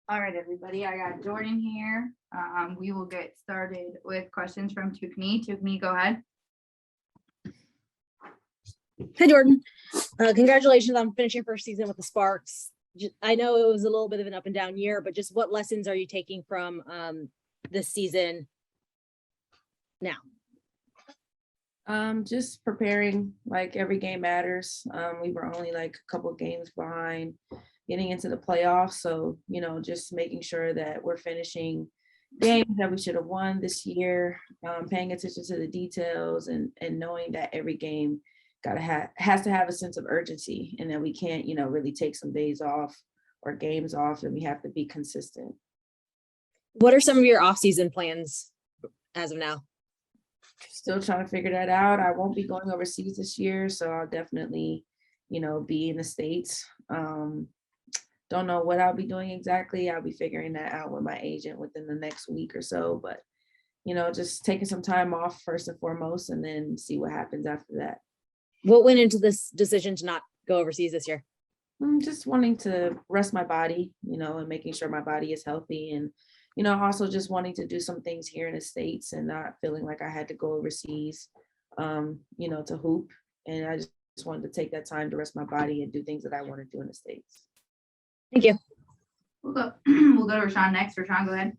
All right, everybody. I got Jordan here. We will get started with questions from Tukni. Tukni, go ahead. Hi, Jordan. Congratulations on finishing your first season with the Sparks. I know it was a little bit of an up and down year, but just what lessons are you taking from this season now? Just preparing, like every game matters. We were only like a couple of games behind getting into the playoffs. So, just making sure that we're finishing games that we should have won this year, paying attention to the details and knowing that every game has to have a sense of urgency and that we can't, really take some days off or games off, and we have to be consistent. What are some of your off-season plans as of now? Still trying to figure that out. I won't be going overseas this year, so I'll definitely, be in the States. Don't know what I'll be doing exactly. I'll be figuring that out with my agent within the next week or so, but, just taking some time off first and foremost, and then see what happens after that. What went into this decision to not go overseas this year? Just wanting to rest my body, and making sure my body is healthy, and also just wanting to do some things here in the States and not feeling like I had to go overseas, to hoop. And I just wanted to take that time to rest my body and do things that I want to do in the States. Thank you. We'll go to Rashawn next. Rashawn, go ahead.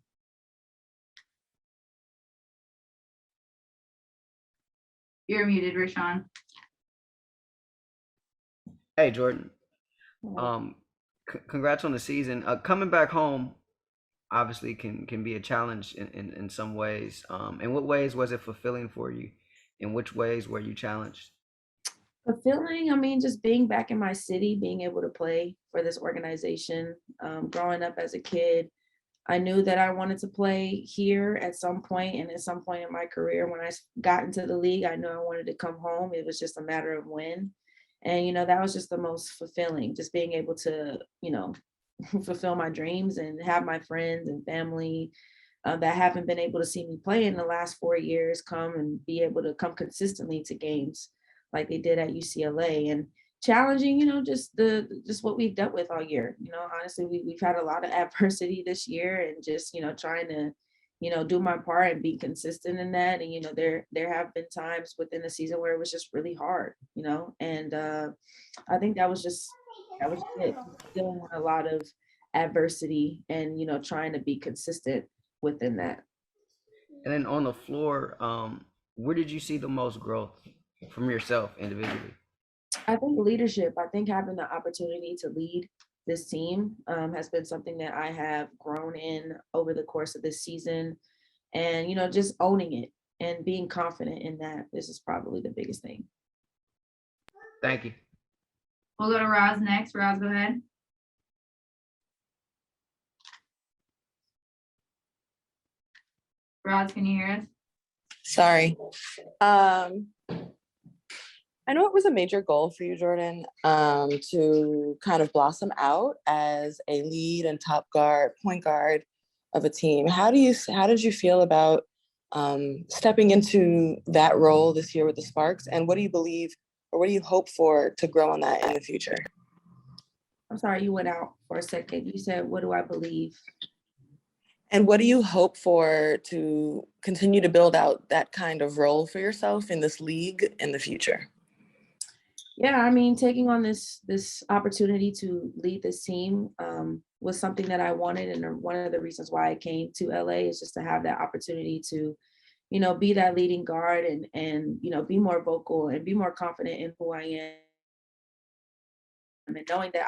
You're muted, Rashawn. Hey, Jordan. Congrats on the season. Coming back home obviously can be a challenge in some ways. In what ways was it fulfilling for you? In which ways were you challenged? Fulfilling, just being back in my city, being able to play for this organization. Growing up as a kid, I knew that I wanted to play here at some point, and at some point in my career, when I got into the league, I knew I wanted to come home. It was just a matter of when. And, that was just the most fulfilling, just being able to, fulfill my dreams and have my friends and family that haven't been able to see me play in the last 4 years come and be able to come consistently to games like they did at UCLA. And challenging, just what we've dealt with all year. Honestly, we've had a lot of adversity this year, and just, trying to, do my part and be consistent in that. And, there have been times within the season where it was just really hard, and I think that was it. Dealing with a lot of adversity and, trying to be consistent within that. And then on the floor, where did you see the most growth from yourself individually? I think leadership. I think having the opportunity to lead this team has been something that I have grown in over the course of this season, and just owning it and being confident in that. This is probably the biggest thing. Thank you. We'll go to Roz next. Roz, go ahead. Roz, can you hear us? Sorry. I know it was a major goal for you, Jordan, to kind of blossom out as a lead and top guard, point guard of a team. How did you feel about stepping into that role this year with the Sparks? And what do you believe, or what do you hope for to grow on that in the future? I'm sorry, you went out for a second. You said, what do I believe? And what do you hope for to continue to build out that kind of role for yourself in this league in the future? Yeah, taking on this opportunity to lead this team was something that I wanted, and one of the reasons why I came to LA is just to have that opportunity to, be that leading guard and be more vocal and be more confident in who I am, and knowing that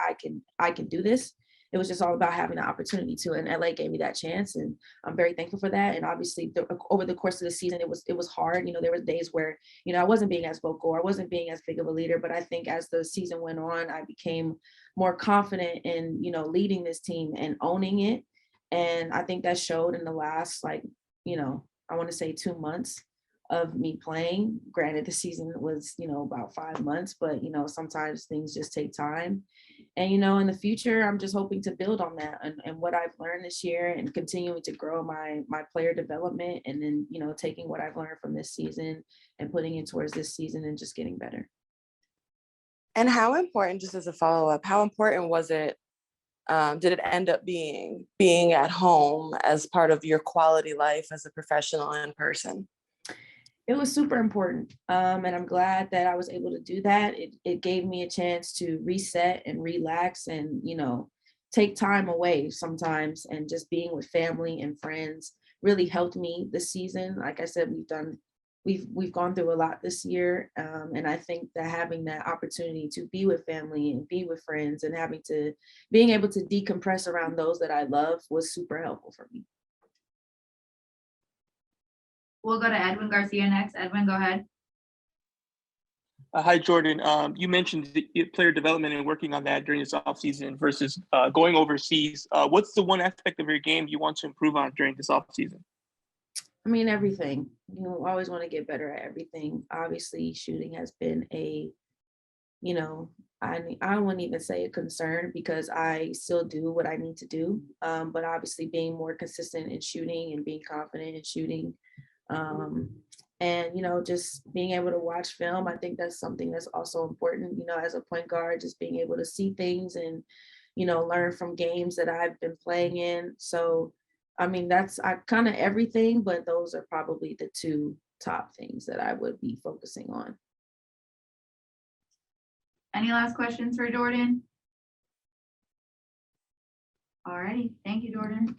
I can do this. It was just all about having the opportunity to, and LA gave me that chance, and I'm very thankful for that. And obviously, over the course of the season, it was hard. There were days where I wasn't being as vocal, I wasn't being as big of a leader. But I think as the season went on, I became more confident in leading this team and owning it. And I think that showed in the last I want to say 2 months of me playing. Granted, the season was about 5 months, but sometimes things just take time. And in the future, I'm just hoping to build on that and what I've learned this year, and continuing to grow my player development, and then taking what I've learned from this season and putting it towards this season and just getting better. And how important, just as a follow-up, how important was it did it end up being at home as part of your quality life as a professional in person? It was super important. And I'm glad that I was able to do that. It gave me a chance to reset and relax and, take time away sometimes, and just being with family and friends really helped me this season. Like I said, we've gone through a lot this year. And I think that having that opportunity to be with family and be with friends and being able to decompress around those that I love was super helpful for me. We'll go to Edwin Garcia next. Edwin, go ahead. Hi, Jordin. You mentioned player development and working on that during this offseason versus going overseas. What's the one aspect of your game you want to improve on during this offseason? I mean, everything. Always want to get better at everything. Obviously, shooting has been I wouldn't even say a concern because I still do what I need to do. But obviously being more consistent in shooting and being confident in shooting. And just being able to watch film, I think that's something that's also important, as a point guard, just being able to see things and, learn from games that I've been playing in. So, I mean, that's kind of everything, but those are probably the two top things that I would be focusing on. Any last questions for Jordin? All righty. Thank you, Jordin.